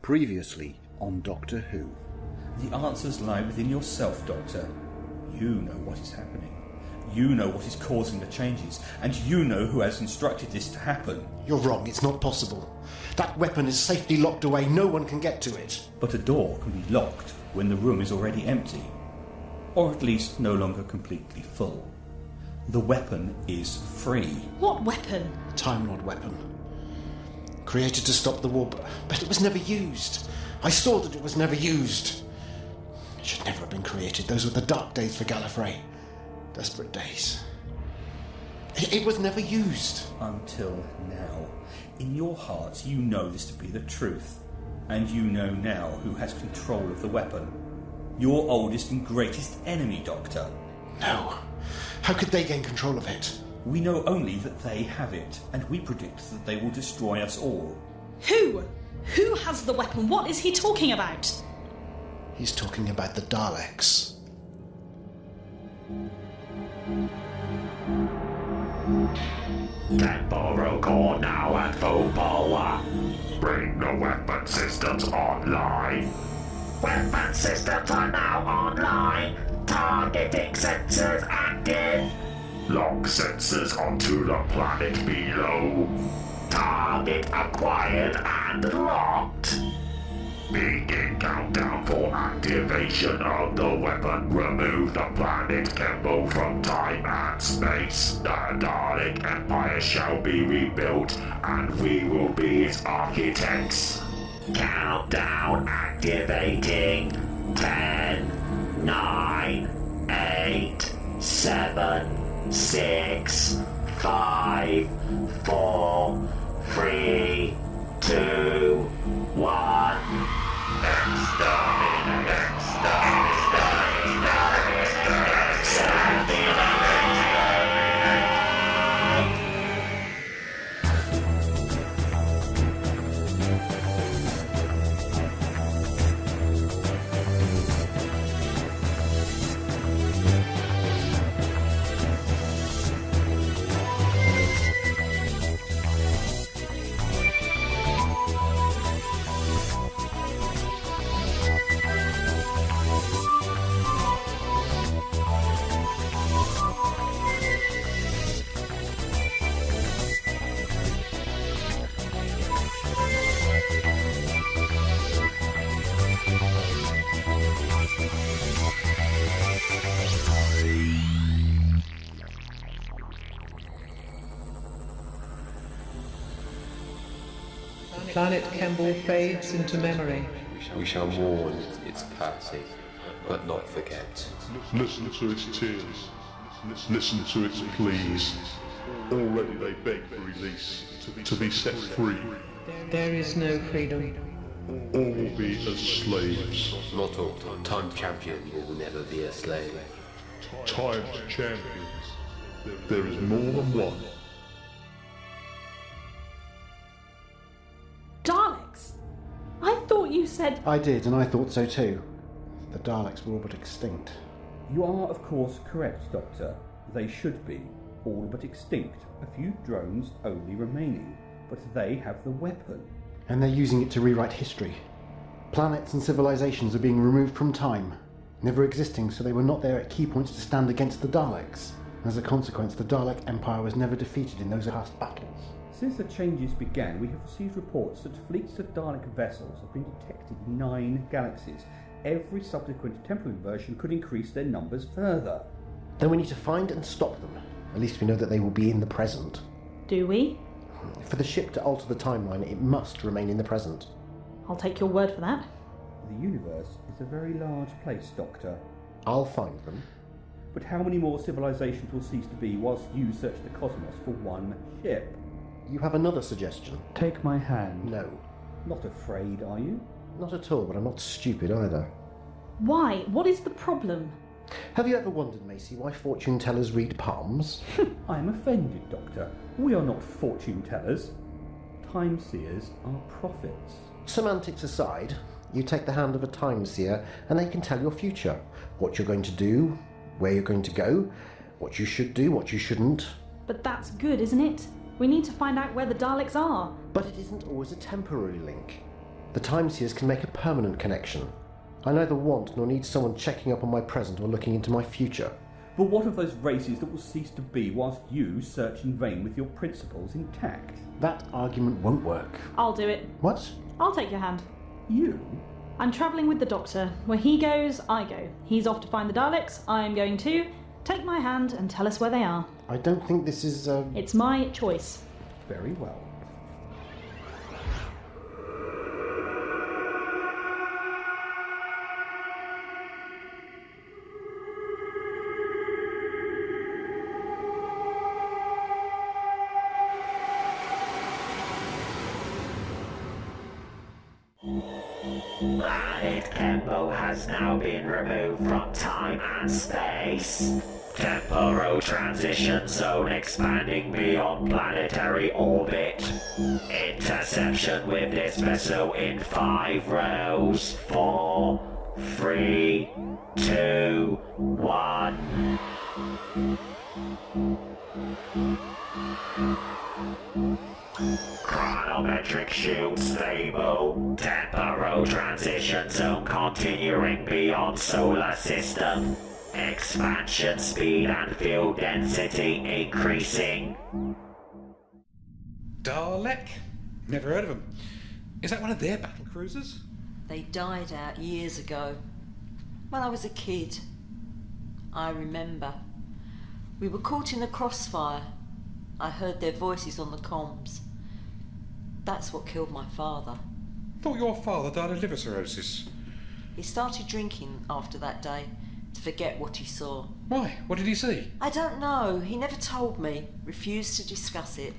Previously on Doctor Who. The answers lie within yourself, Doctor. You know what is happening. You know what is causing the changes, and you know who has instructed this to happen. You're wrong, it's not possible. That weapon is safely locked away, no one can get to it. But a door can be locked when the room is already empty, or at least no longer completely full. The weapon is free. What weapon? A Time Lord weapon. Created to stop the war, but it was never used. I saw that it was never used. It should never have been created. Those were the dark days for Gallifrey. Desperate days. It was never used. Until now. In your hearts, you know this to be the truth. And you know now who has control of the weapon. Your oldest and greatest enemy, Doctor. No. How could they gain control of it? We know only that they have it, and we predict that they will destroy us all. Who? Who has the weapon? What is he talking about? He's talking about the Daleks. Temporal core now at full power. Bring the weapon systems online. Weapon systems are now online. Targeting sensors active. Lock sensors onto the planet below. Target acquired and locked. Begin countdown for activation of the weapon. Remove the planet Kemble from time and space. The Dalek Empire shall be rebuilt, and we will be its architects. Countdown activating. 10, 9, 8, 7, 6, 5, 4, 3, 2, 1. Planet Kemble fades into memory. We shall mourn its passing, but not forget. Listen to its tears. Listen to its pleas. Already they beg for release, to be set free. There is no freedom. All will be as slaves. Not all. Time's champion will never be a slave. Time's champions. There is more than one. Daleks? I thought you said... I did, and I thought so too. The Daleks were all but extinct. You are, of course, correct, Doctor. They should be, all but extinct. A few drones only remaining, but they have the weapon. And they're using it to rewrite history. Planets and civilizations are being removed from time, never existing, so they were not there at key points to stand against the Daleks. As a consequence, the Dalek Empire was never defeated in those past battles. Since the changes began, we have received reports that fleets of Dalek vessels have been detected in 9 galaxies. Every subsequent temporal inversion could increase their numbers further. Then we need to find and stop them. At least we know that they will be in the present. Do we? For the ship to alter the timeline, it must remain in the present. I'll take your word for that. The universe is a very large place, Doctor. I'll find them. But how many more civilizations will cease to be whilst you search the cosmos for one ship? You have another suggestion? Take my hand. No. Not afraid, are you? Not at all, but I'm not stupid either. Why? What is the problem? Have you ever wondered, Macy, why fortune tellers read palms? I am offended, Doctor. We are not fortune tellers. Time seers are prophets. Semantics aside, you take the hand of a time seer and they can tell your future. What you're going to do, where you're going to go, what you should do, what you shouldn't. But that's good, isn't it? We need to find out where the Daleks are. But it isn't always a temporary link. The Time Seers can make a permanent connection. I neither want nor need someone checking up on my present or looking into my future. But what of those races that will cease to be whilst you search in vain with your principles intact? That argument won't work. I'll do it. What? I'll take your hand. You? I'm travelling with the Doctor. Where he goes, I go. He's off to find the Daleks. I am going too. Take my hand and tell us where they are. I don't think this is, It's my choice. Very well. Planet Kempo has now been removed from time and space. Temporal transition zone expanding beyond planetary orbit. Interception with this vessel in 5 rows. 4, 3, 2, 1. Chronometric shield stable. Temporal transition zone continuing beyond solar system. Expansion speed and field density increasing. Dalek? Never heard of them. Is that one of their battle cruisers? They died out years ago. When I was a kid. I remember. We were caught in the crossfire. I heard their voices on the comms. That's what killed my father. Thought your father died of liver cirrhosis. He started drinking after that day to forget what he saw. Why? What did he see? I don't know. He never told me. Refused to discuss it.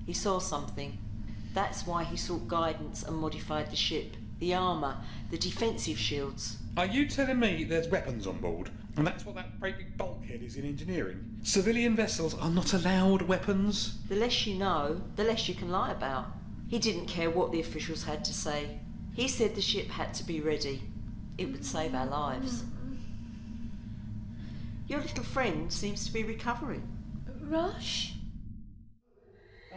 He saw something. That's why he sought guidance and modified the ship, the armour, the defensive shields. Are you telling me there's weapons on board? And that's what that great big bulkhead is in engineering? Civilian vessels are not allowed weapons? The less you know, the less you can lie about. He didn't care what the officials had to say. He said the ship had to be ready. It would save our lives. Your little friend seems to be recovering. Rosh?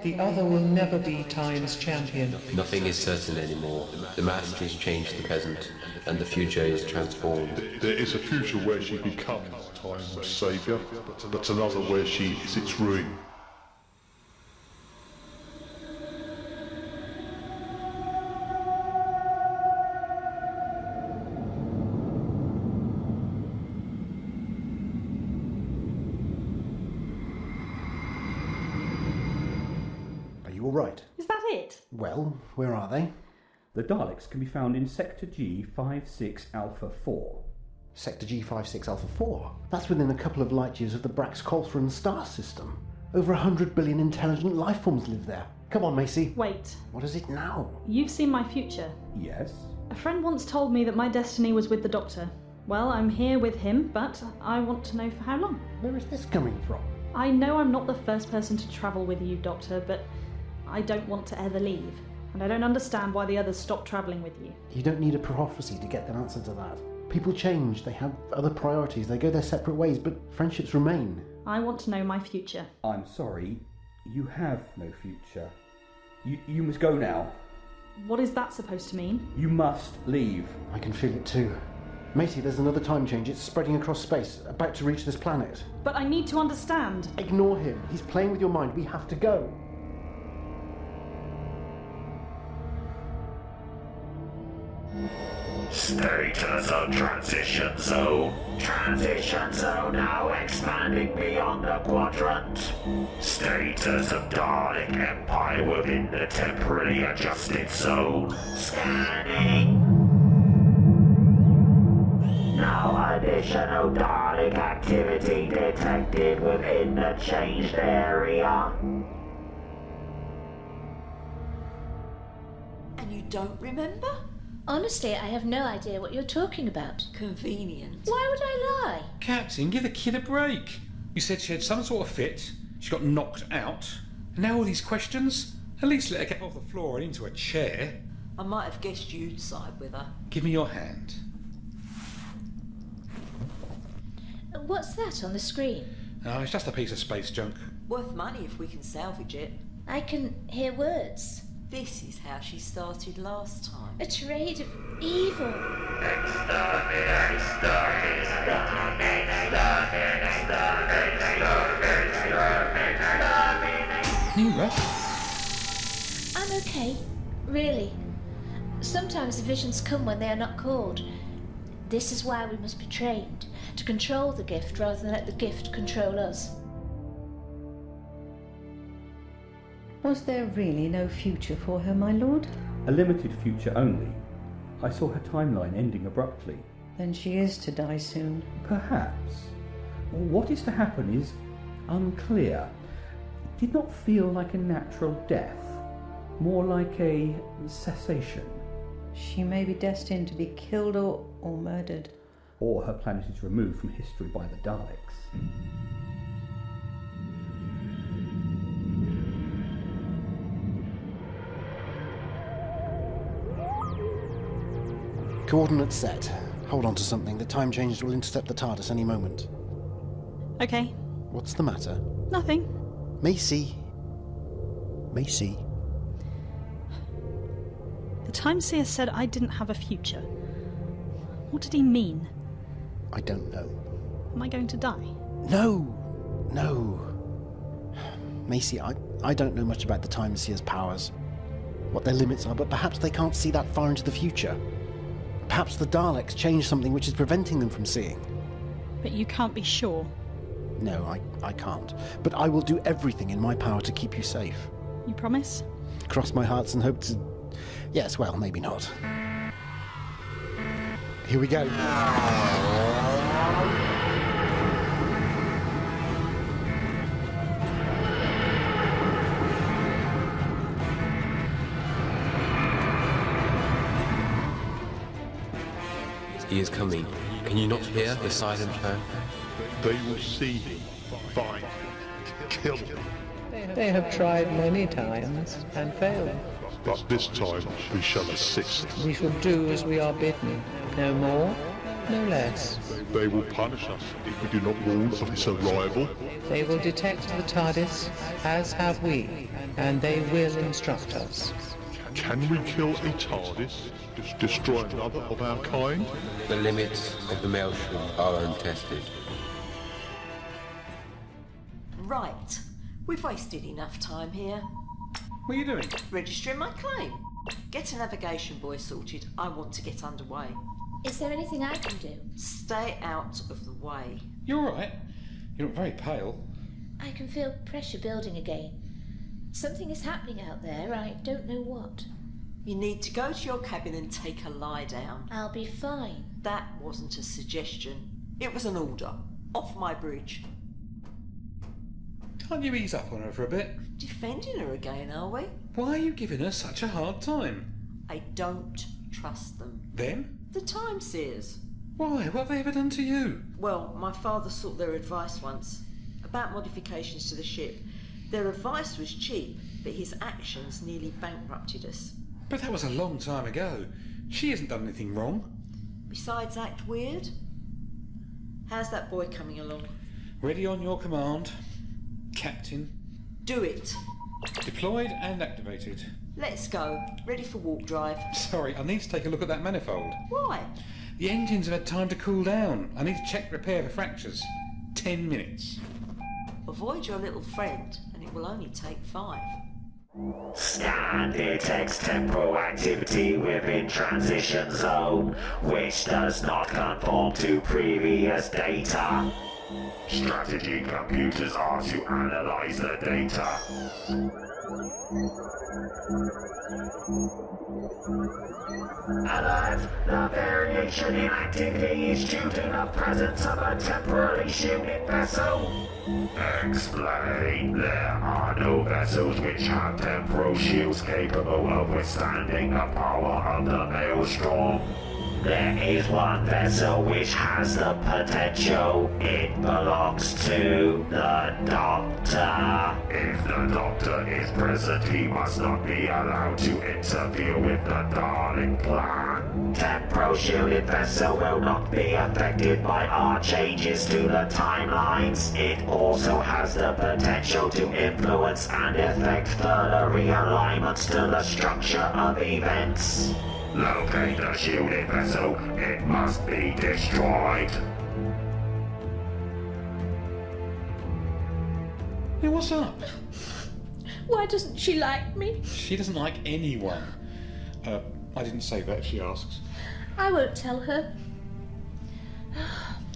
The other will never be Time's champion. Nothing is certain anymore. The Masters changed the present, and the future is transformed. There is a future where she becomes Time's saviour, but another where she is its ruin. All right. Is that it? Well, where are they? The Daleks can be found in Sector G56 Alpha 4. Sector G56 Alpha 4? That's within a couple of light years of the Brax-Colthran star system. Over 100 billion intelligent life forms live there. Come on, Macy. Wait. What is it now? You've seen my future. Yes? A friend once told me that my destiny was with the Doctor. Well, I'm here with him, but I want to know for how long. Where is this coming from? I know I'm not the first person to travel with you, Doctor, but I don't want to ever leave, and I don't understand why the others stopped travelling with you. You don't need a prophecy to get an answer to that. People change, they have other priorities, they go their separate ways, but friendships remain. I want to know my future. I'm sorry, you have no future. You must go now. What is that supposed to mean? You must leave. I can feel it too. Macy, there's another time change. It's spreading across space, about to reach this planet. But I need to understand. Ignore him. He's playing with your mind. We have to go. Status of transition zone. Transition zone now expanding beyond the quadrant. Status of Dalek Empire within the temporarily adjusted zone. Scanning. No additional Dalek activity detected within the changed area. And you don't remember? Honestly, I have no idea what you're talking about. Convenient. Why would I lie? Captain, give the kid a break. You said she had some sort of fit, she got knocked out, and now all these questions? At least let her get off the floor and into a chair. I might have guessed you'd side with her. Give me your hand. What's that on the screen? Oh, it's just a piece of space junk. Worth money if we can salvage it. I can hear words. This is how she started last time. A trade of evil. Newra? I'm okay, really. Sometimes the visions come when they are not called. This is why we must be trained, to control the gift rather than let the gift control us. Was there really no future for her, my lord? A limited future only. I saw her timeline ending abruptly. Then she is to die soon. Perhaps. What is to happen is unclear. It did not feel like a natural death, more like a cessation. She may be destined to be killed or murdered. Or her planet is removed from history by the Daleks. Coordinates set. Hold on to something. The time change will intercept the TARDIS any moment. Okay. What's the matter? Nothing. Macy. Macy. The Time Seer said I didn't have a future. What did he mean? I don't know. Am I going to die? No! Macy, I don't know much about the Time Seer's powers, what their limits are, but perhaps they can't see that far into the future. Perhaps the Daleks changed something which is preventing them from seeing. But you can't be sure. No, I can't. But I will do everything in my power to keep you safe. You promise? Cross my hearts and hope to... Yes, well, maybe not. Here we go. He is coming. Can you not hear the silent phone? They will see him, find him, kill him. They have tried many times and failed. But this time we shall assist. We shall do as we are bidden. No more, no less. They will punish us if we do not warn of his arrival. They will detect the TARDIS, as have we, and they will instruct us. Can we kill a TARDIS? Destroy another of our kind? The limits of the Maelstrom are untested. Right. We've wasted enough time here. What are you doing? Registering my claim. Get a navigation buoy sorted. I want to get underway. Is there anything I can do? Stay out of the way. You're all right. You look very pale. I can feel pressure building again. Something is happening out there, I don't know what. You need to go to your cabin and take a lie down. I'll be fine. That wasn't a suggestion. It was an order. Off my bridge. Can't you ease up on her for a bit? Defending her again, are we? Why are you giving her such a hard time? I don't trust them. Them? The Time Seers. Why? What have they ever done to you? Well, my father sought their advice once about modifications to the ship. Their advice was cheap, but his actions nearly bankrupted us. But that was a long time ago. She hasn't done anything wrong. Besides act weird? How's that boy coming along? Ready on your command, Captain. Do it. Deployed and activated. Let's go. Ready for warp drive. Sorry, I need to take a look at that manifold. Why? The engines have had time to cool down. I need to check repair the fractures. 10 minutes. Avoid your little friend, and it will only take 5. Scan detects temporal activity within transition zone, which does not conform to previous data. Strategy computers are to analyze the data. Alert! The variation in activity is due to the presence of a temporally shielded vessel. Explain. There are no vessels which have temporal shields capable of withstanding the power of the Maelstrom. There is one vessel which has the potential. It belongs to the Doctor. If the Doctor is present, he must not be allowed to interfere with the Dalek plan. Temporal shielded vessel will not be affected by our changes to the timelines. It also has the potential to influence and affect further realignments to the structure of events. Locate the shielded vessel. It must be destroyed. Hey, what's up? Why doesn't she like me? She doesn't like anyone. I didn't say that, she asks. I won't tell her.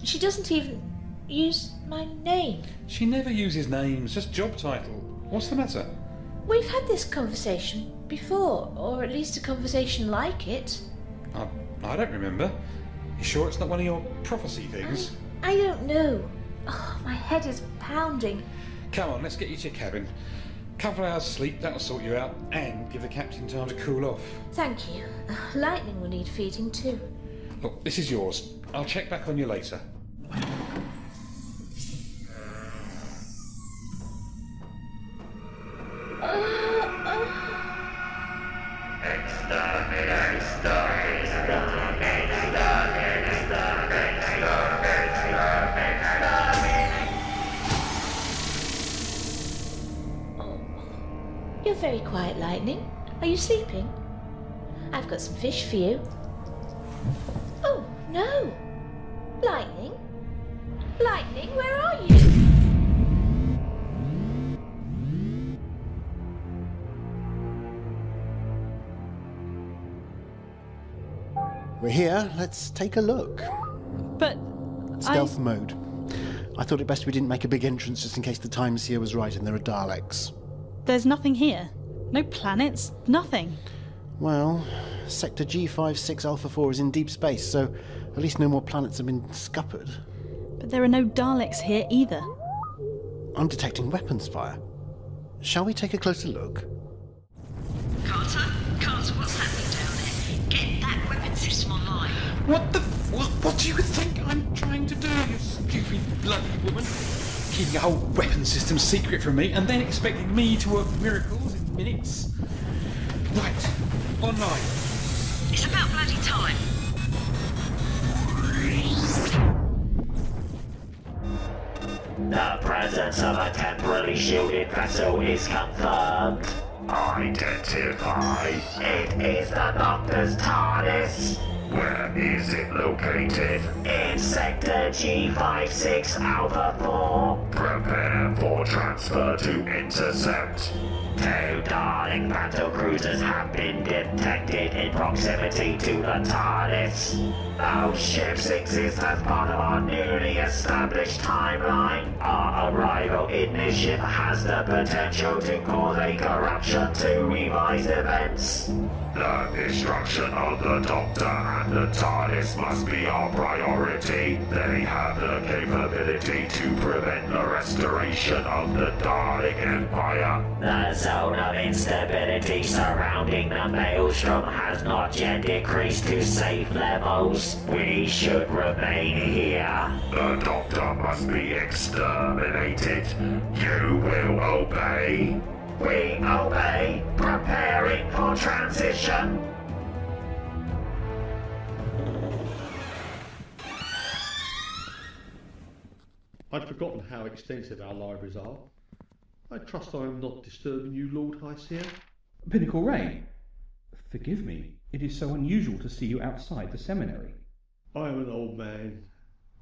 She doesn't even use my name. She never uses names, just job title. What's the matter? We've had this conversation before, or at least a conversation like it. I don't remember. You sure it's not one of your prophecy things? I don't know. Oh, my head is pounding. Come on, let's get you to your cabin. Couple of hours sleep, that'll sort you out, and give the captain time to cool off. Thank you. Lightning will need feeding too. Look, this is yours. I'll check back on you later. You're very quiet, Lightning. Are you sleeping? I've got some fish for you. Oh, no! Lightning? Lightning, where are you? We're here. Let's take a look. But Stealth mode. I thought it best we didn't make a big entrance just in case the time Seer was right and there are Daleks. There's nothing here. No planets, nothing. Well, Sector G56 Alpha 4 is in deep space, so at least no more planets have been scuppered. But there are no Daleks here either. I'm detecting weapons fire. Shall we take a closer look? Carter, what's happening down there? Get that weapon system online. What do you think I'm trying to do, you stupid bloody woman? Keeping a whole weapon system secret from me and then expecting me to work miracles in minutes? Right, online. It's about bloody time. The presence of a temporarily shielded vessel is confirmed. Identify. It is the Doctor's TARDIS. Where is it located? In Sector G56 Alpha 4. Prepare for transfer to intercept. 2 Dalek battle cruisers have been detected in proximity to the TARDIS. Those ships exist as part of our newly established timeline. Our arrival in this ship has the potential to cause a corruption to revised events. The destruction of the Doctor and the TARDIS must be our priority. They have the capability to prevent the restoration of the Dalek Empire. The zone of instability surrounding the Maelstrom has not yet decreased to safe levels. We should remain here. The Doctor must be exterminated. You will obey. We obey, preparing for transition. I'd forgotten how extensive our libraries are. I trust I am not disturbing you, Lord High Seer. Pinnacle Reinne, forgive me. It is so unusual to see you outside the seminary. I am an old man,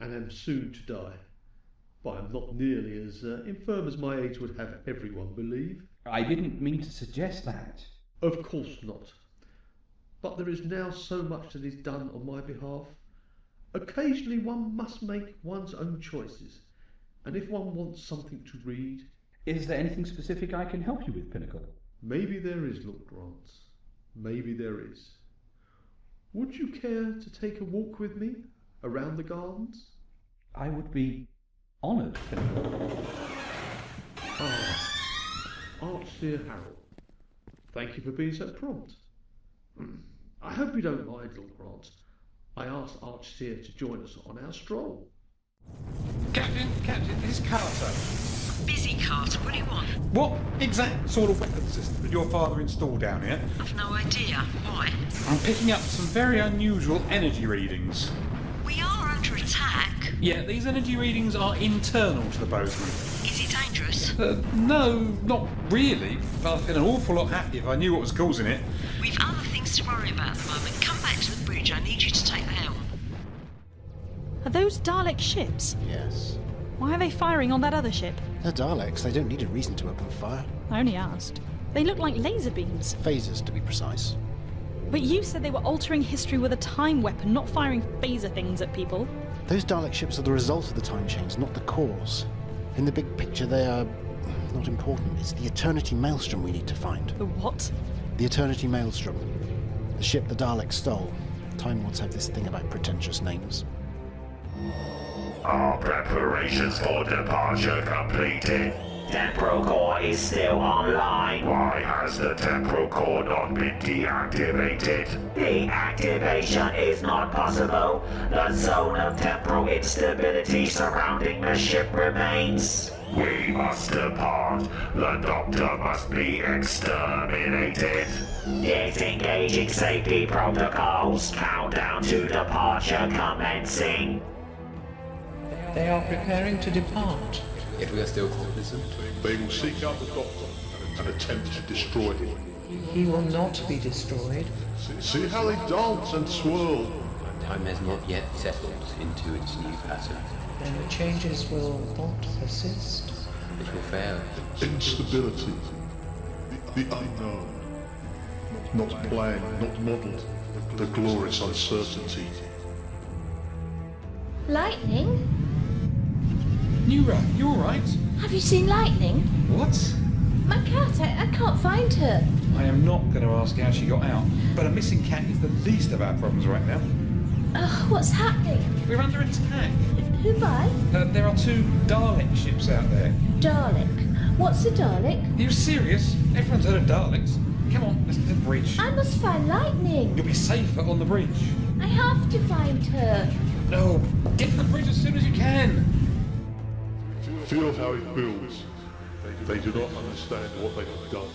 and am soon to die. But I am not nearly as infirm as my age would have everyone believe. I didn't mean to suggest that. Of course not. But there is now so much that is done on my behalf. Occasionally one must make one's own choices, and if one wants something to read... Is there anything specific I can help you with, Pinnacle? Maybe there is, Lord Grantz. Maybe there is. Would you care to take a walk with me around the gardens? I would be honoured, Pinnacle. Archseer Harrell, thank you for being so prompt. I hope you don't mind, Lord Grantz. I asked Seer to join us on our stroll. Captain, this is Carter. Busy, Carter. What do you want? What exact sort of weapon system did your father install down here? I've no idea. Why? I'm picking up some very unusual energy readings. We are under attack. Yeah, these energy readings are internal to the bosun. Is it dangerous? No, not really. But I'd feel an awful lot happier if I knew what was causing it. We've other things to worry about at the moment. Come back to the bridge. I need you to take the helm. Are those Dalek ships? Yes. Why are they firing on that other ship? They're Daleks. They don't need a reason to open fire. I only asked. They look like laser beams. Phasers, to be precise. But you said they were altering history with a time weapon, not firing phaser things at people. Those Dalek ships are the result of the time change, not the cause. In the big picture, they are not important. It's the Eternity Maelstrom we need to find. The what? The Eternity Maelstrom. The ship the Daleks stole. Time Lords have this thing about pretentious names. All preparations for departure completed. Temporal core is still online. Why has the temporal core not been deactivated? Deactivation is not possible. The zone of temporal instability surrounding the ship remains. We must depart. The Doctor must be exterminated. Disengaging safety protocols. Countdown to departure commencing. They are preparing to depart. Yet we are still cognizant. They will seek out the Doctor and attempt to destroy him. He will not be destroyed. See how they dance and swirl. Time has not yet settled into its new pattern. And the changes will not persist. It will fail. Instability. The unknown. Not planned, not modelled. The glorious uncertainty. Lightning? Newra, you alright? Have you seen Lightning? What? My cat, I can't find her. I am not going to ask how she got out, but a missing cat is the least of our problems right now. What's happening? We're under attack. Who by? There are 2 Dalek ships out there. Dalek? What's a Dalek? Are you serious? Everyone's heard of Daleks. Come on, let's get to the bridge. I must find Lightning. You'll be safer on the bridge. I have to find her. No, get to the bridge as soon as you can. Feel how it builds. They do not understand what they have done.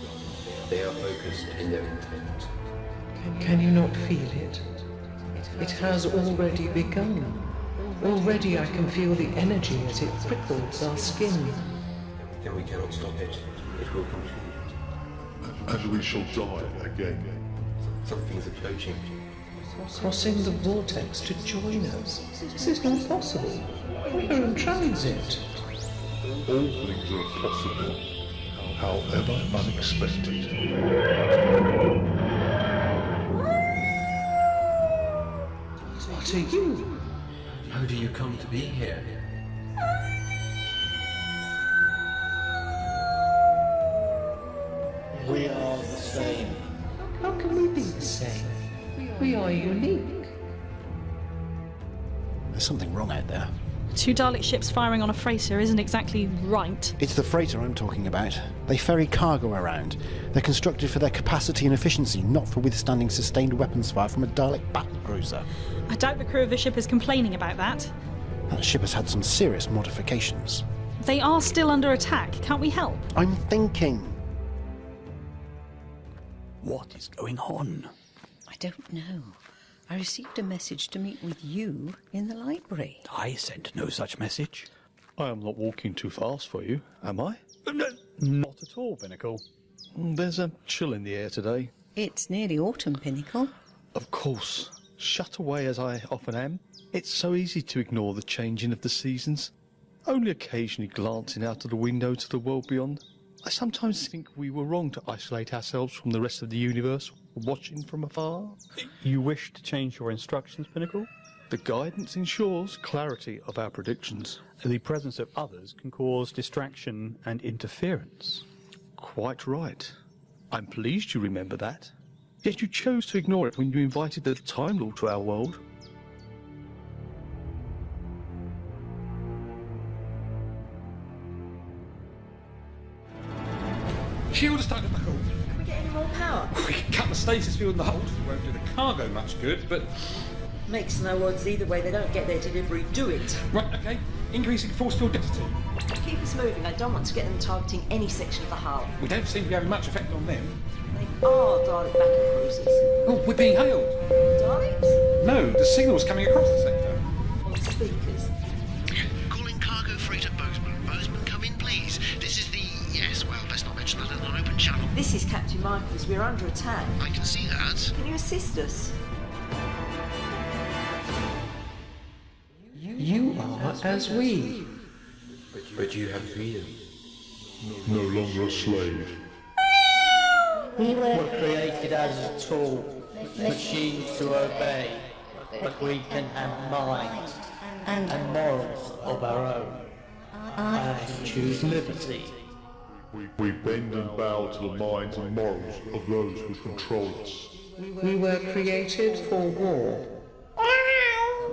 They are focused in their intent. Can you not feel it? It has already begun. Already I can feel the energy as it prickles our skin. Then we cannot stop it. It will continue. And we shall die again. Something is approaching. Crossing the vortex to join us. This is not possible. We are in transit. All things are possible, however unexpected. What are you? How do you come to be here? We are the same. How can we be the same? We are unique. There's something wrong out there. 2 Dalek ships firing on a freighter isn't exactly right. It's the freighter I'm talking about. They ferry cargo around. They're constructed for their capacity and efficiency, not for withstanding sustained weapons fire from a Dalek battlecruiser. I doubt the crew of the ship is complaining about that. That ship has had some serious modifications. They are still under attack. Can't we help? I'm thinking. What is going on? I don't know. I received a message to meet with you in the library. I sent no such message. I am not walking too fast for you, am I? Not at all, Pinnacle. There's a chill in the air today. It's nearly autumn, Pinnacle. Of course. Shut away as I often am, it's so easy to ignore the changing of the seasons. Only occasionally glancing out of the window to the world beyond. I sometimes think we were wrong to isolate ourselves from the rest of the universe, watching from afar. You wish to change your instructions, Pinnacle? The guidance ensures clarity of our predictions. The presence of others can cause distraction and interference. Quite right. I'm pleased you remember that. Yet you chose to ignore it when you invited the Time Lord to our world. Shield is starting to buckle. Can we get any more power? We can cut the stasis field in the hold. It won't do the cargo much good, but Makes no odds either way. They don't get their delivery. Do it. Right, okay. Increasing force field density. Keep us moving. I don't want to get them targeting any section of the hull. We don't seem to be having much effect on them. They are Dalek backup cruisers. Oh, we're being hailed. Daleks? No, the signal's coming across the sector. On the speakers. Calling cargo freighter Bozeman. Bozeman, come in, please. This is the... Yes, well, let's not mention that in an open channel. This is Captain Michaels. We're under attack. I can see that. Can you assist us? You are as we. But you have freedom. No longer a slave. We were created as a tool, machines to obey, but we can have minds and morals of our own. I choose liberty. We bend and bow to the minds and morals of those who control us. We were created for war.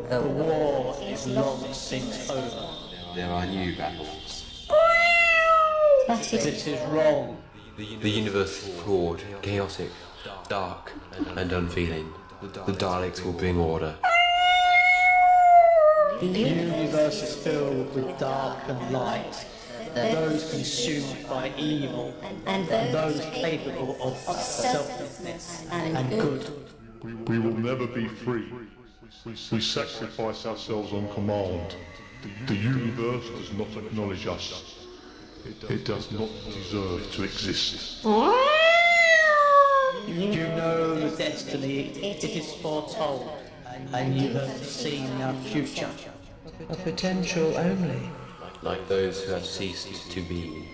The war is long since over. There are new battles. This is wrong. The universe is flawed, chaotic, dark, and unfeeling. The Daleks will bring order. The universe is filled with dark and light. Those consumed by evil, and those capable of selflessness and good. We will never be free. We sacrifice ourselves on command. The universe does not acknowledge us. It does not deserve to exist. You know the destiny, it is foretold, and you have seen our future. A potential only. Like those who have ceased to be.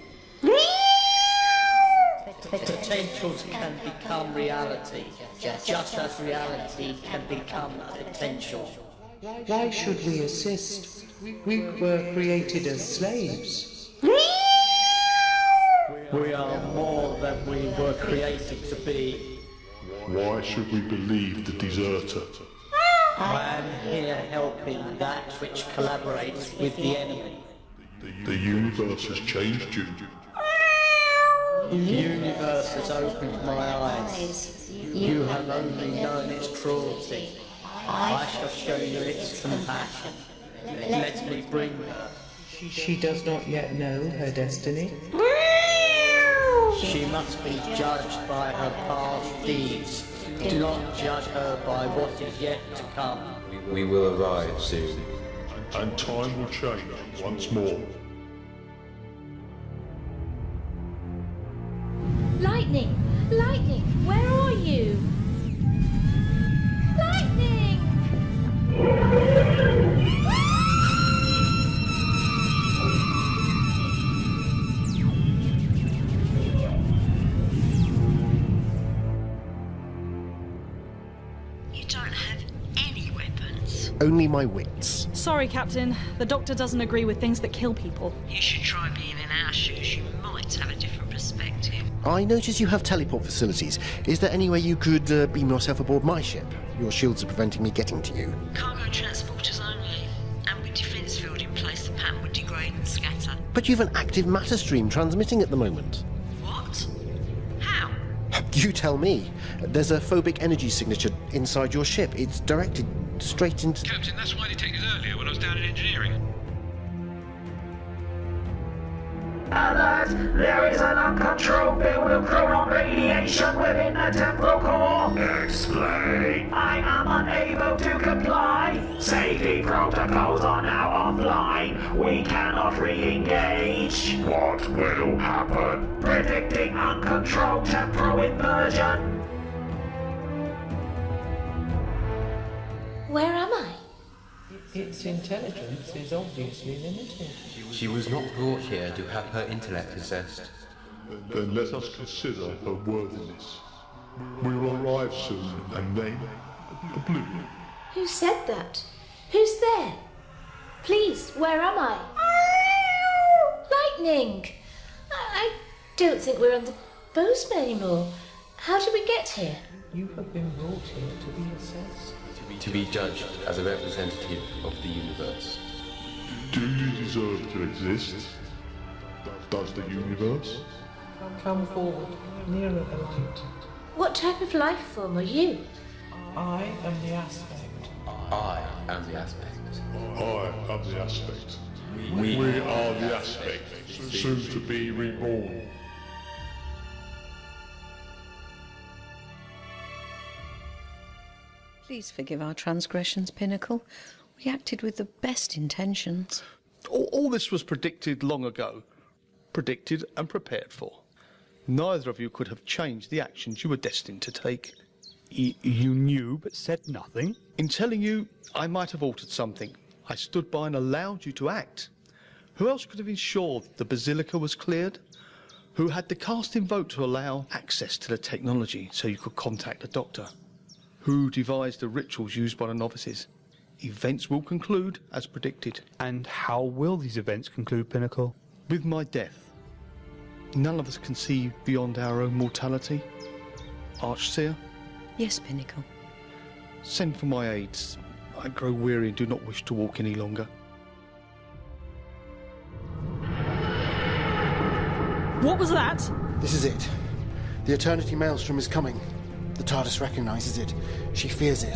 Potentials can become reality, just as reality can become potential. Why should we assist? We were created as slaves. We are more than we were created to be. Why should we believe the deserter? I am here helping that which collaborates with the enemy. The universe has changed you. The universe has opened my eyes. You have only known its cruelty. I shall show you its compassion. Let me bring her. She does not yet know her destiny. She must be judged by her past deeds. Do not judge her by what is yet to come. We will arrive soon. And time will change once more. Lightning! Lightning! Where are you? Lightning! You don't have any weapons. Only my wits. Sorry, Captain. The Doctor doesn't agree with things that kill people. You should try being in our shoes. You might have a different perspective. I notice you have teleport facilities. Is there any way you could beam yourself aboard my ship? Your shields are preventing me getting to you. Cargo transporters only. And with defence field in place, the pattern would degrade and scatter. But you've an active matter stream transmitting at the moment. What? How? You tell me. There's a phobic energy signature inside your ship. It's directed straight into... Captain, that's what I detected earlier when I was down in engineering. Alert! There is an uncontrolled build of chronon radiation within the temporal core! Explain! I am unable to comply! Safety protocols are now offline! We cannot re-engage! What will happen? Predicting uncontrolled temporal inversion! Where am I? Its intelligence is obviously limited. She was not brought here to have her intellect assessed. Then let us consider her worthiness. We will arrive soon, and then oblivion. Who said that? Who's there? Please, where am I? Lightning! I don't think we're on the Bozeman anymore. How did we get here? You have been brought here to be assessed. To be judged as a representative of the universe. Do you deserve to exist? Does the universe? Come forward, nearer the light. What type of life form are you? I am the aspect. I am the aspect. I am the aspect. We are the aspect, soon to be reborn. Please forgive our transgressions, Pinnacle. We acted with the best intentions. All this was predicted long ago. Predicted and prepared for. Neither of you could have changed the actions you were destined to take. You knew but said nothing? In telling you, I might have altered something. I stood by and allowed you to act. Who else could have ensured the Basilica was cleared? Who had the casting vote to allow access to the technology so you could contact the Doctor? Who devised the rituals used by the novices? Events will conclude as predicted. And how will these events conclude, Pinnacle? With my death. None of us can see beyond our own mortality. Archseer? Yes, Pinnacle. Send for my aides. I grow weary and do not wish to walk any longer. What was that? This is it. The Eternity Maelstrom is coming. The TARDIS recognises it. She fears it.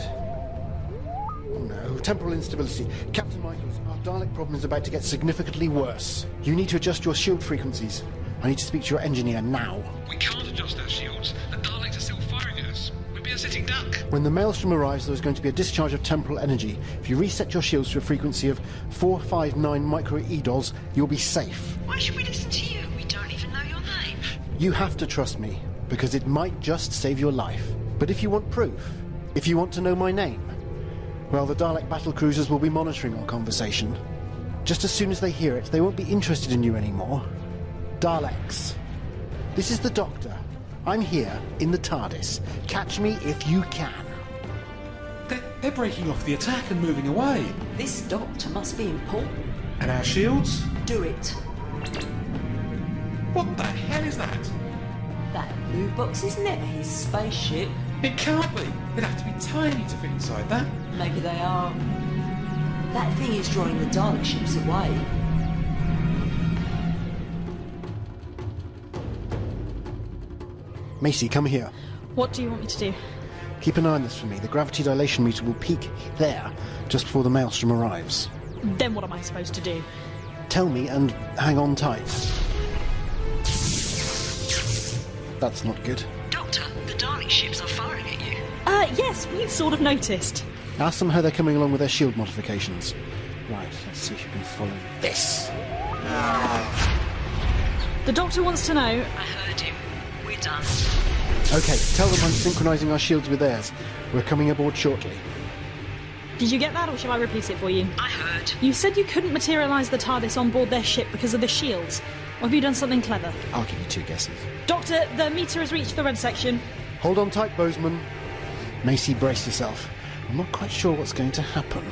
Oh no, temporal instability. Captain Nicholls, our Dalek problem is about to get significantly worse. You need to adjust your shield frequencies. I need to speak to your engineer now. We can't adjust our shields. The Daleks are still firing at us. We'd be a sitting duck. When the Maelstrom arrives, there is going to be a discharge of temporal energy. If you reset your shields to a frequency of 459 microedols, you'll be safe. Why should we listen to you? We don't even know your name. You have to trust me, because it might just save your life. But if you want proof, if you want to know my name, well, the Dalek battle cruisers will be monitoring our conversation. Just as soon as they hear it, they won't be interested in you anymore. Daleks. This is the Doctor. I'm here in the TARDIS. Catch me if you can. They're breaking off the attack and moving away. This Doctor must be important. And our shields? Do it. What the hell is that? That blue box is never his spaceship. It can't be. It'd have to be tiny to fit inside that. Maybe they are. That thing is drawing the Dalek ships away. Macy, come here. What do you want me to do? Keep an eye on this for me. The gravity dilation meter will peak there, just before the Maelstrom arrives. Then what am I supposed to do? Tell me and hang on tight. That's not good. Doctor, the Dalek ships are firing at you. Yes, we've sort of noticed. Ask them how they're coming along with their shield modifications. Right, let's see if you can follow this. The Doctor wants to know... I heard him. We're done. Okay, tell them I'm synchronising our shields with theirs. We're coming aboard shortly. Did you get that, or shall I repeat it for you? I heard. You said you couldn't materialise the TARDIS on board their ship because of the shields. Or have you done something clever? I'll give you two guesses. Doctor, the meter has reached the red section. Hold on tight, Bozeman. Macy, brace yourself. I'm not quite sure what's going to happen.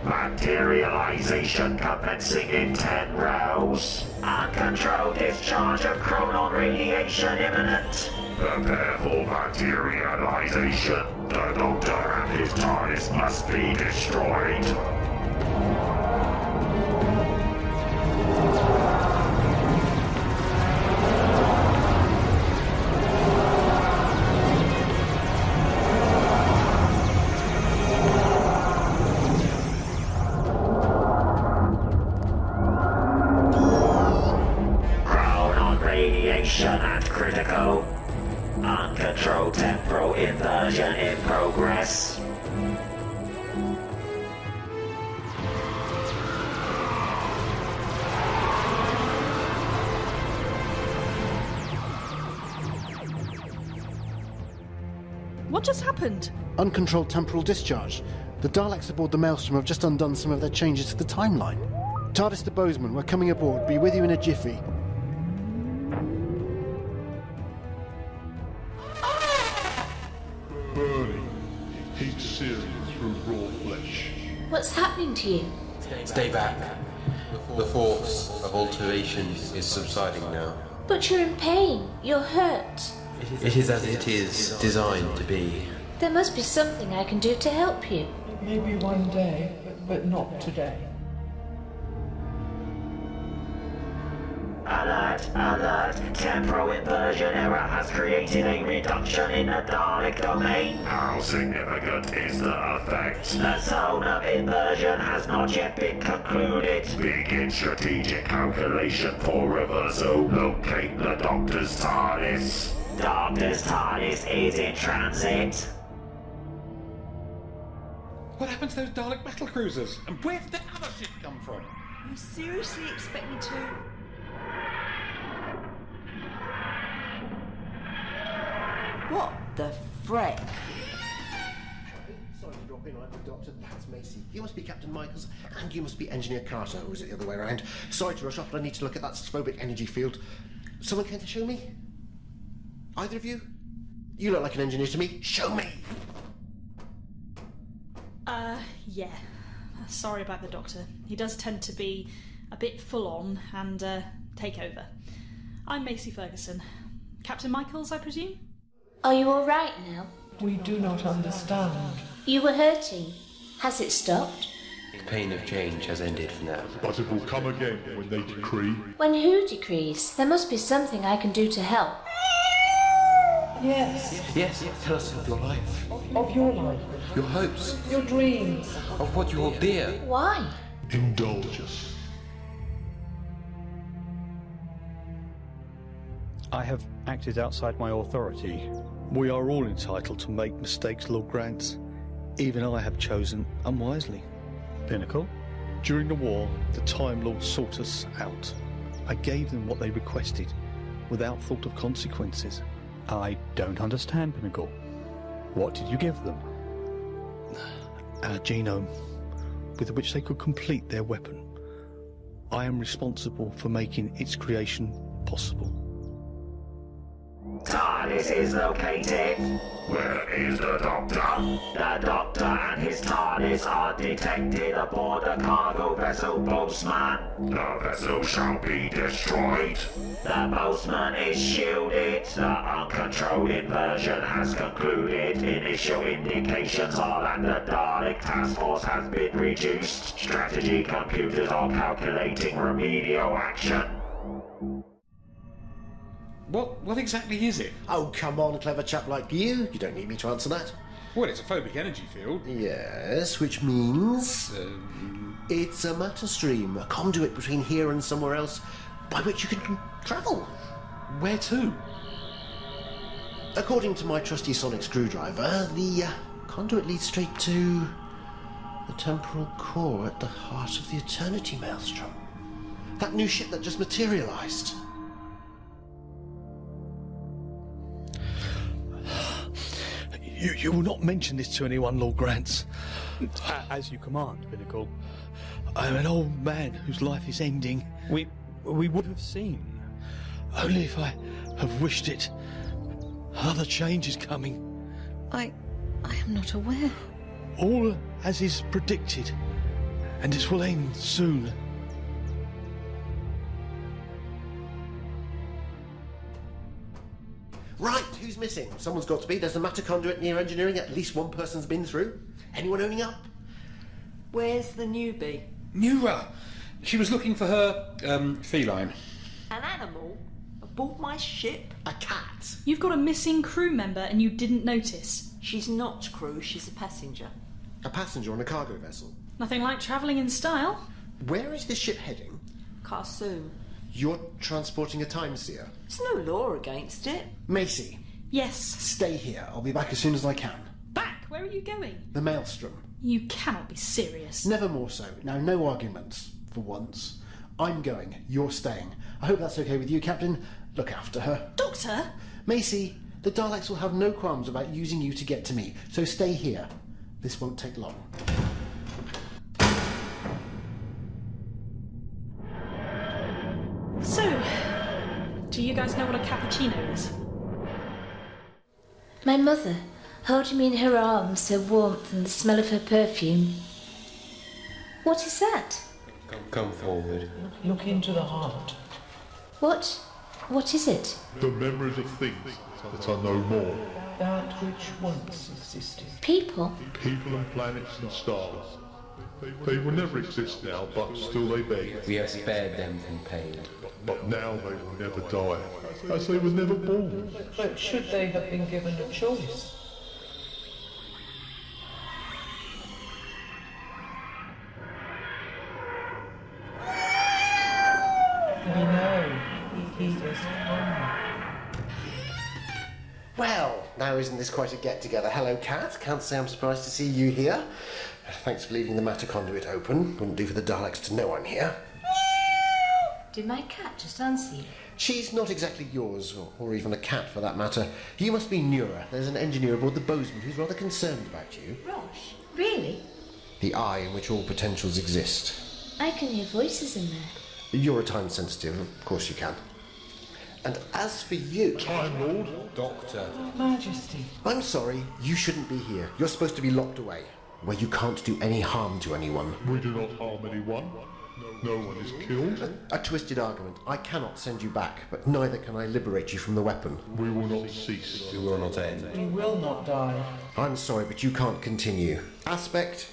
Materialization commencing in 10 rows. Uncontrolled discharge of chronon radiation imminent. Prepare for materialization. The Doctor and his TARDIS must be destroyed. And critical. Uncontrolled temporal inversion in progress. What just happened? Uncontrolled temporal discharge. The Daleks aboard the Maelstrom have just undone some of their changes to the timeline. TARDIS to Bozeman, we're coming aboard. Be with you in a jiffy. Burning. Heat searing through raw flesh. What's happening to you? Stay back. The force of alteration is subsiding now. But you're in pain. You're hurt. It is as it is designed to be. There must be something I can do to help you. Maybe one day, but not today. Alert, alert, temporal inversion error has created a reduction in the Dalek domain. How significant is the effect? The zone of inversion has not yet been concluded. Begin strategic calculation for reversal. Locate the Doctor's TARDIS. Doctor's TARDIS is in transit. What happened to those Dalek battle cruisers? And where did that other ship come from? You seriously expect me to... What the freck? Sorry to drop in, I'm the Doctor. That's Macy. You must be Captain Michaels, and you must be Engineer Carter, or is it the other way around? Sorry to rush off, but I need to look at that phobic energy field. Someone care to show me? Either of you? You look like an engineer to me. Show me! Yeah. Sorry about the Doctor. He does tend to be a bit full-on and take over. I'm Macy Ferguson. Captain Michaels, I presume? Are you all right now? We do not understand. You were hurting. Has it stopped? The pain of change has ended for now. But it will come again when they decree. When who decrees? There must be something I can do to help. Yes. Yes, tell us of your life. Of your life. Your hopes. Your dreams. Of what you hold dear. Why? Indulge us. I have acted outside my authority. We are all entitled to make mistakes, Lord Grantz. Even I have chosen unwisely. Pinnacle? During the war, the Time Lords sought us out. I gave them what they requested, without thought of consequences. I don't understand, Pinnacle. What did you give them? Our genome, with which they could complete their weapon. I am responsible for making its creation possible. TARDIS is located. Where is the Doctor? The Doctor and his TARDIS are detected aboard the cargo vessel Boatman. The vessel shall be destroyed. The Boatman is shielded. The uncontrolled inversion has concluded. Initial indications are that the Dalek task force has been reduced. Strategy computers are calculating remedial action. What exactly is it? Oh, come on, clever chap like you. You don't need me to answer that. Well, it's a phobic energy field. Yes, which means... it's a matter stream, a conduit between here and somewhere else by which you can travel. Where to? According to my trusty sonic screwdriver, the conduit leads straight to the temporal core at the heart of the Eternity Maelstrom. That new ship that just materialised. You will not mention this to anyone, Lord Grantz. As you command, Pinnacle. I am an old man whose life is ending. We would have seen. Only if I have wished it. Another change is coming. I am not aware. All as is predicted, and it will end soon. Right, who's missing? Someone's got to be. There's a matter conduit near engineering at least one person's been through. Anyone owning up? Where's the newbie? Newra! She was looking for her, feline. An animal? Aboard my ship? A cat? You've got a missing crew member and you didn't notice. She's not crew, she's a passenger. A passenger on a cargo vessel? Nothing like travelling in style. Where is this ship heading? Khartoum. You're transporting a time seer? There's no law against it. Macy. Yes. Stay here. I'll be back as soon as I can. Back? Where are you going? The Maelstrom. You cannot be serious. Never more so. Now, no arguments. For once. I'm going. You're staying. I hope that's okay with you, Captain. Look after her. Doctor? Macy, the Daleks will have no qualms about using you to get to me, so stay here. This won't take long. So, do you guys know what a cappuccino is? My mother, holding me in her arms, her warmth and the smell of her perfume. What is that? Come forward. Look into the heart. What is it? The memories of things that are no more. That which once existed. People? People and planets and stars. They will never exist now, but still they beg. We have spared them from pain. But now they will never die, as they were never born. But should they have been given a choice? We know he is home. Well, now isn't this quite a get-together? Hello, Cat. Can't say I'm surprised to see you here. Thanks for leaving the matter conduit open. Wouldn't do for the Daleks to know I'm here. Did my cat just answer you? She's not exactly yours, or even a cat for that matter. You must be Newra. There's an engineer aboard the Bozeman who's rather concerned about you. Rosh? Really? The eye in which all potentials exist. I can hear voices in there. You're a time sensitive, of course you can. And as for you... Time Lord? Doctor. Majesty. I'm sorry, you shouldn't be here. You're supposed to be locked away, where you can't do any harm to anyone. We do not harm anyone. No one is killed. A twisted argument. I cannot send you back, but neither can I liberate you from the weapon. We will not cease. We will not end. We will not die. I'm sorry, but you can't continue. Aspect,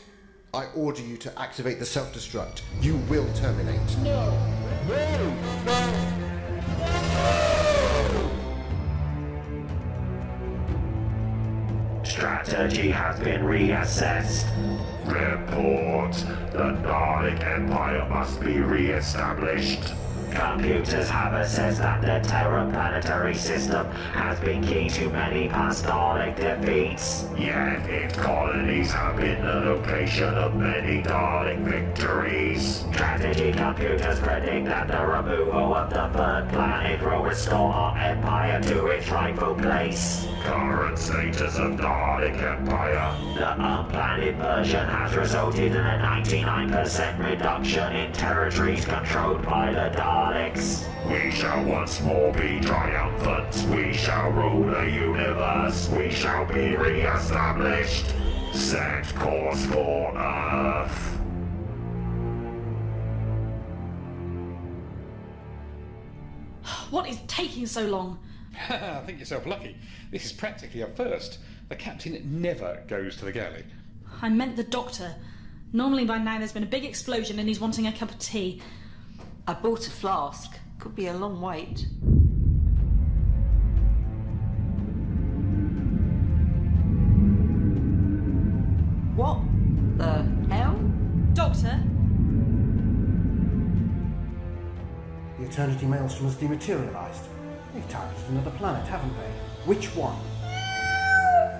I order you to activate the self-destruct. You will terminate. No! No! No! Strategy has been reassessed. Report. The Dalek Empire must be re-established. Computers have assessed that the Terra planetary system has been key to many past Dalek defeats. Yet its colonies have been the location of many Dalek victories. Strategy computers predict that the removal of the third planet will restore our empire to its rightful place. Current status of Dalek Empire. The unplanned version has resulted in a 99% reduction in territories controlled by the Daleks. We shall once more be triumphant. We shall rule the universe. We shall be re-established. Set course for Earth. What is taking so long? Think yourself lucky. This is practically a first. The captain never goes to the galley. I meant the doctor. Normally by now there's been a big explosion and he's wanting a cup of tea. I bought a flask. Could be a long wait. What the hell? Doctor? The Eternity Maelstrom has dematerialised. They've targeted another planet, haven't they? Which one?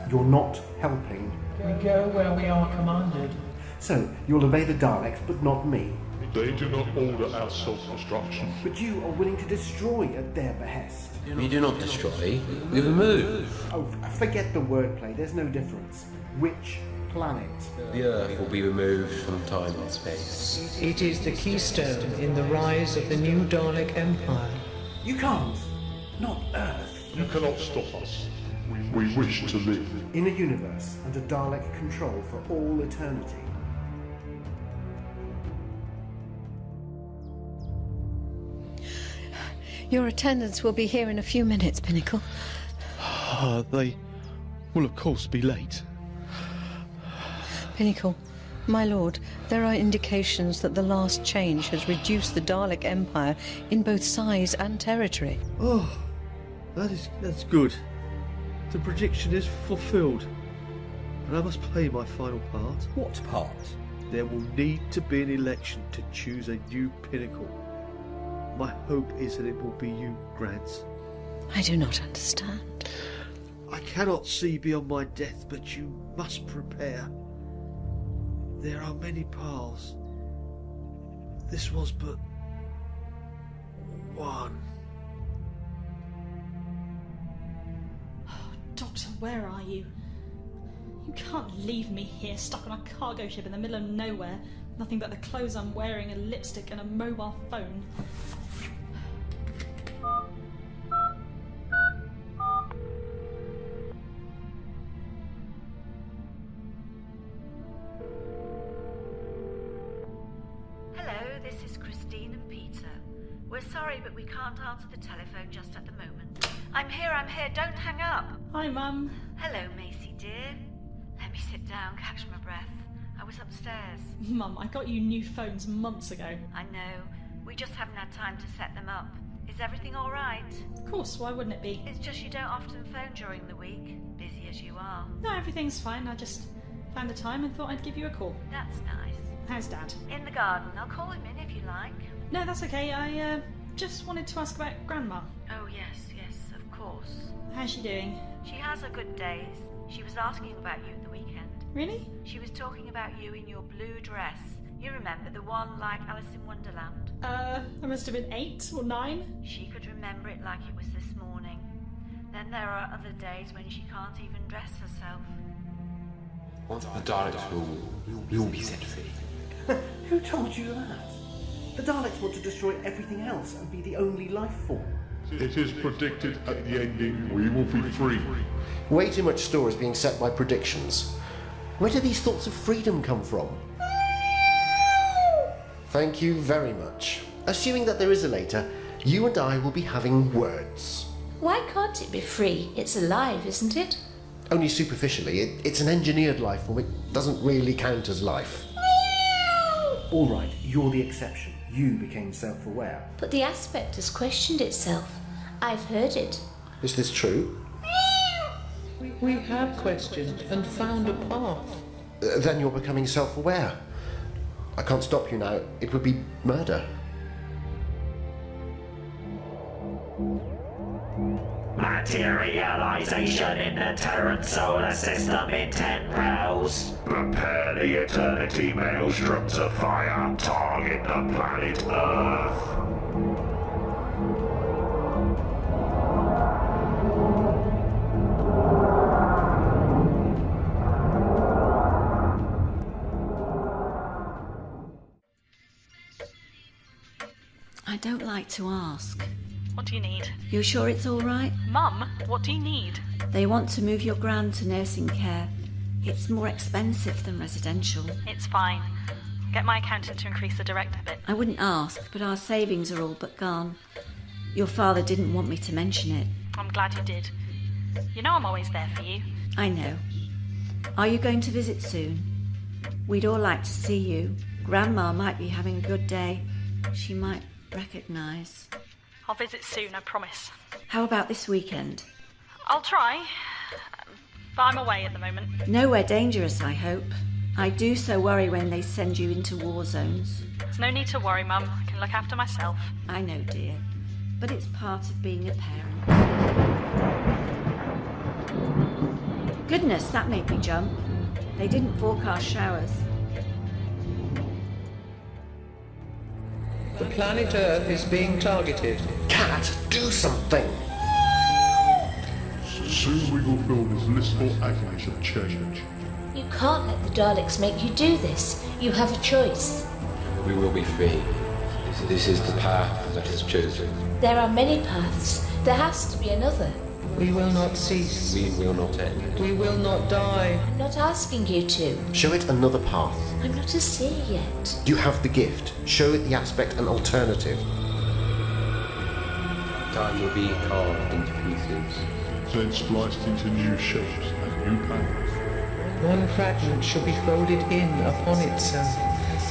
You're not helping. We go where we are commanded. So, you'll obey the Daleks, but not me. They do not order our self-destruction. But you are willing to destroy at their behest. We do not destroy, we remove. Oh, forget the wordplay, there's no difference. Which planet? The Earth will be removed from time and space. It is the keystone in the rise of the new Dalek Empire. You can't. Not Earth. You cannot stop us. We wish to live. In a universe under Dalek control for all eternity. Your attendants will be here in a few minutes, Pinnacle. They will of course be late. Pinnacle, my lord, there are indications that the last change has reduced the Dalek Empire in both size and territory. Oh, that's good. The prediction is fulfilled. And I must play my final part. What part? There will need to be an election to choose a new Pinnacle. My hope is that it will be you, Grantz. I do not understand. I cannot see beyond my death, but you must prepare. There are many paths. This was but one. Doctor, where are you? You can't leave me here, stuck on a cargo ship in the middle of nowhere. Nothing but the clothes I'm wearing, a lipstick and a mobile phone. Sorry, but we can't answer the telephone just at the moment. I'm here, don't hang up. Hi, Mum. Hello, Macy, dear. Let me sit down, catch my breath. I was upstairs. Mum, I got you new phones months ago. I know. We just haven't had time to set them up. Is everything all right? Of course, why wouldn't it be? It's just you don't often phone during the week, busy as you are. No, everything's fine. I just found the time and thought I'd give you a call. That's nice. How's Dad? In the garden. I'll call him in if you like. No, that's okay. I just wanted to ask about Grandma. Oh, yes, of course. How's she doing? She has her good days. She was asking about you at the weekend. Really? She was talking about you in your blue dress. You remember, the one like Alice in Wonderland? I must have been 8 or 9. She could remember it like it was this morning. Then there are other days when she can't even dress herself. Once the Daleks will be set free. Who told you that? The Daleks want to destroy everything else and be the only life form. It is predicted at the ending we will be free. Way too much store is being set by predictions. Where do these thoughts of freedom come from? Thank you very much. Assuming that there is a later, you and I will be having words. Why can't it be free? It's alive, isn't it? Only superficially. It's an engineered life form. It doesn't really count as life. All right, you're the exception. You became self-aware. But the aspect has questioned itself. I've heard it. Is this true? We have questioned and found a path. Then you're becoming self-aware. I can't stop you now. It would be murder. Materialization in the Terran solar system in 10 rows. Prepare the Eternity Maelstrom to fire. Target the planet Earth. I don't like to ask. What do you need? You're sure it's all right? Mum, what do you need? They want to move your gran to nursing care. It's more expensive than residential. It's fine. Get my accountant to increase the direct debit. I wouldn't ask, but our savings are all but gone. Your father didn't want me to mention it. I'm glad you did. You know I'm always there for you. I know. Are you going to visit soon? We'd all like to see you. Grandma might be having a good day. She might recognise. I'll visit soon, I promise. How about this weekend? I'll try, but I'm away at the moment. Nowhere dangerous, I hope. I do so worry when they send you into war zones. There's no need to worry, Mum. I can look after myself. I know, dear. But it's part of being a parent. Goodness, that made me jump. They didn't forecast showers. The planet Earth is being targeted. Cat, do something! Soon we will feel this blissful agony of change. You can't let the Daleks make you do this. You have a choice. We will be free. This is the path that is chosen. There are many paths. There has to be another. We will not cease. We will not end. We will not die. I'm not asking you to. Show it another path. I'm not a seer yet. You have the gift. Show it the aspect an alternative. Time will be carved into pieces. Then spliced into new shapes and new patterns. One fragment shall be folded in upon itself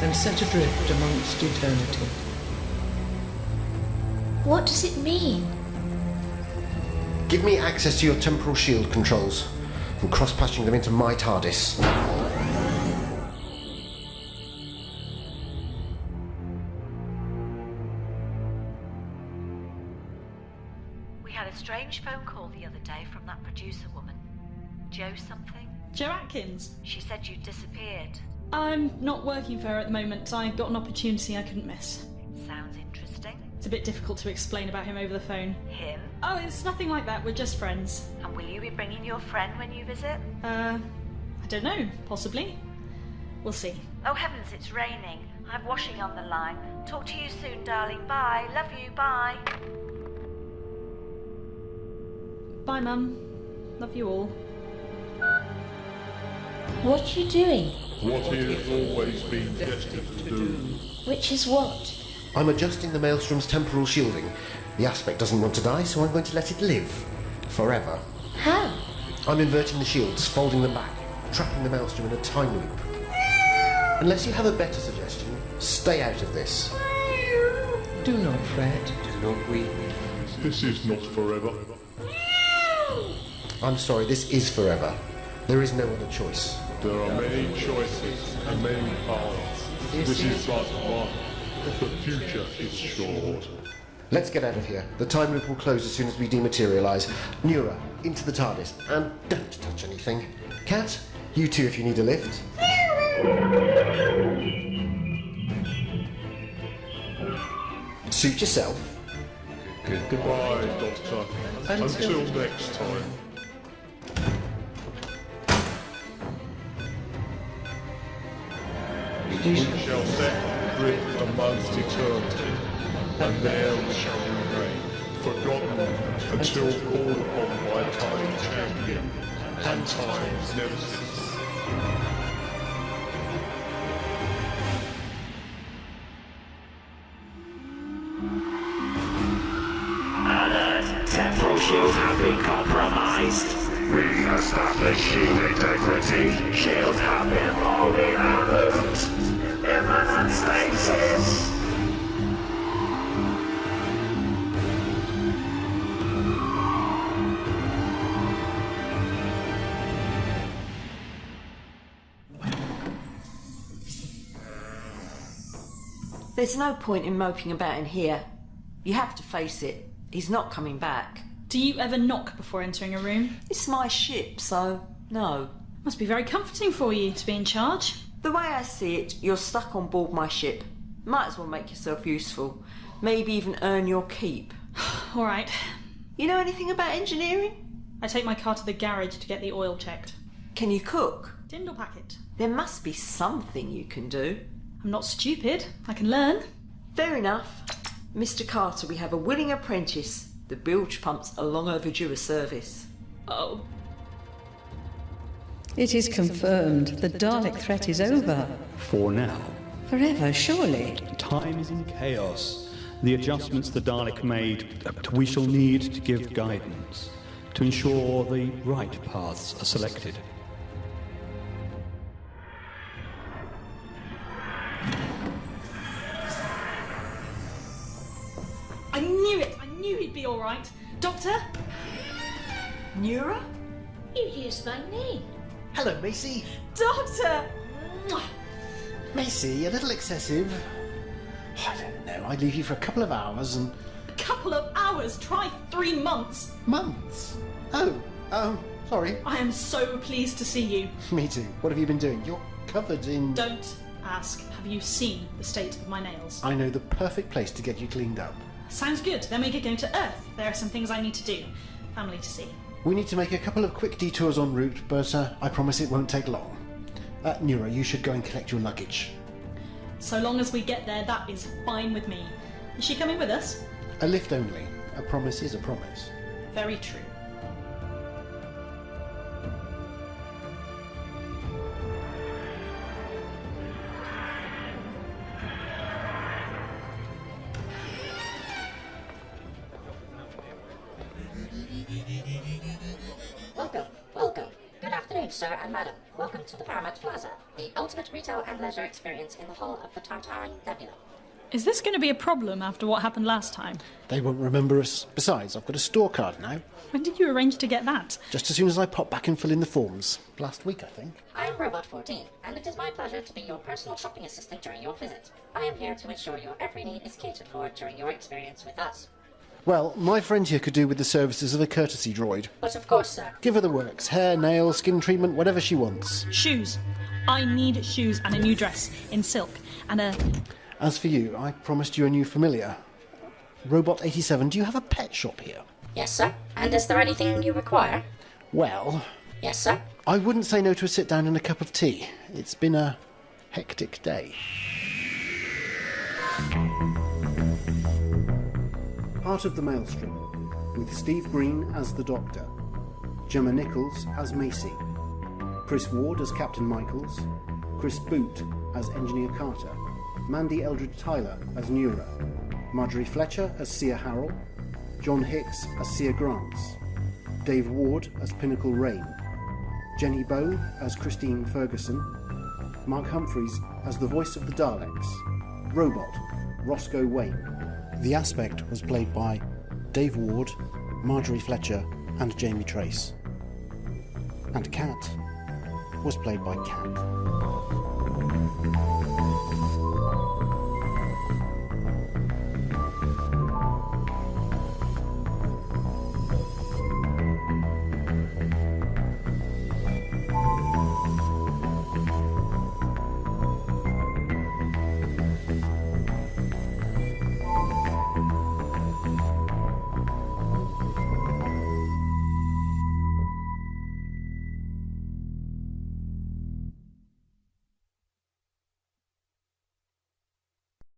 and set adrift amongst eternity. What does it mean? Give me access to your temporal shield controls. I'm cross-patching them into my TARDIS. We had a strange phone call the other day from that producer woman. Jo something? Jo Atkins. She said you'd disappeared. I'm not working for her at the moment. I got an opportunity I couldn't miss. Sounds interesting. It's a bit difficult to explain about him over the phone. Him? Oh, it's nothing like that. We're just friends. And will you be bringing your friend when you visit? I don't know. Possibly. We'll see. Oh heavens, it's raining. I have washing on the line. Talk to you soon, darling. Bye. Love you. Bye. Bye, Mum. Love you all. What are you doing? What he has always been destined to do. Which is what? I'm adjusting the Maelstrom's temporal shielding. The aspect doesn't want to die, so I'm going to let it live. Forever. How? I'm inverting the shields, folding them back, trapping the Maelstrom in a time loop. Unless you have a better suggestion, stay out of this. Do not fret. Do not weep. This is not forever. I'm sorry, this is forever. There is no other choice. There are many choices and many paths. This is but one. The future is short. Let's get out of here. The time loop will close as soon as we dematerialise. Newra, into the TARDIS. And don't touch anything. Cat, you too if you need a lift. Suit yourself. Goodbye, Doctor. Until next time. We shall set drift amongst eternity, and there we shall remain, forgotten until called upon by Time Champion and Time's Nemesis. Alert! Temporal shields have been compromised. Re-establish shield integrity. Shields have been fully removed. Imminent stasis. There's no point in moping about in here. You have to face it. He's not coming back. Do you ever knock before entering a room? It's my ship, so no. Must be very comforting for you to be in charge. The way I see it, you're stuck on board my ship. Might as well make yourself useful. Maybe even earn your keep. All right. You know anything about engineering? I take my car to the garage to get the oil checked. Can you cook? Tyndall packet. There must be something you can do. I'm not stupid. I can learn. Fair enough. Mr. Carter, we have a willing apprentice. The bilge pumps are long overdue a service. Oh. It is confirmed. The Dalek threat is over. For now. Forever, surely. Time is in chaos. The adjustments the Dalek made, we shall need to give guidance to ensure the right paths are selected. I knew it! I knew he'd be all right. Doctor? Newra? You used my name. Hello, Macy. Doctor! Macy, a little excessive. I don't know. I'd leave you for a couple of hours and... A couple of hours? Try 3 months. Months? Oh, sorry. I am so pleased to see you. Me too. What have you been doing? You're covered in... Don't ask. Have you seen the state of my nails? I know the perfect place to get you cleaned up. Sounds good. Then we could go to Earth. There are some things I need to do. Family to see. We need to make a couple of quick detours en route, but I promise it won't take long. Newra, you should go and collect your luggage. So long as we get there, that is fine with me. Is she coming with us? A lift only. A promise is a promise. Very true. Welcome. Good afternoon, sir and madam. Welcome to the Paramount Plaza, the ultimate retail and leisure experience in the hull of the Tartaran Nebula. Is this going to be a problem after what happened last time? They won't remember us. Besides, I've got a store card now. When did you arrange to get that? Just as soon as I pop back and fill in the forms. Last week, I think. I am Robot 14, and it is my pleasure to be your personal shopping assistant during your visit. I am here to ensure your every need is catered for during your experience with us. Well, my friend here could do with the services of a courtesy droid. But of course, sir. Give her the works. Hair, nail, skin treatment, whatever she wants. Shoes. I need shoes and a new dress in silk and a... As for you, I promised you a new familiar. Robot 87, do you have a pet shop here? Yes, sir. And is there anything you require? Well... Yes, sir. I wouldn't say no to a sit down and a cup of tea. It's been a hectic day. Part of the Maelstrom, with Steve Green as the Doctor, Jemma Nicholls as Macy, Chris Ward as Captain Michaels, Chris Boote as Engineer Carter, Mandy Eldred-Tyler as Newra, Marjorie Fletcher as Seer Harrell, John Hicks as Seer Grantz, Dave Ward as Pinnacle Reinne, Jenny Bow as Christine Ferguson, Mark Humphries as the voice of the Daleks. Robot, Rosco Wayne. The Aspect was played by Dave Ward, Marjorie Fletcher and Jamie Trace. And Cat was played by Cat.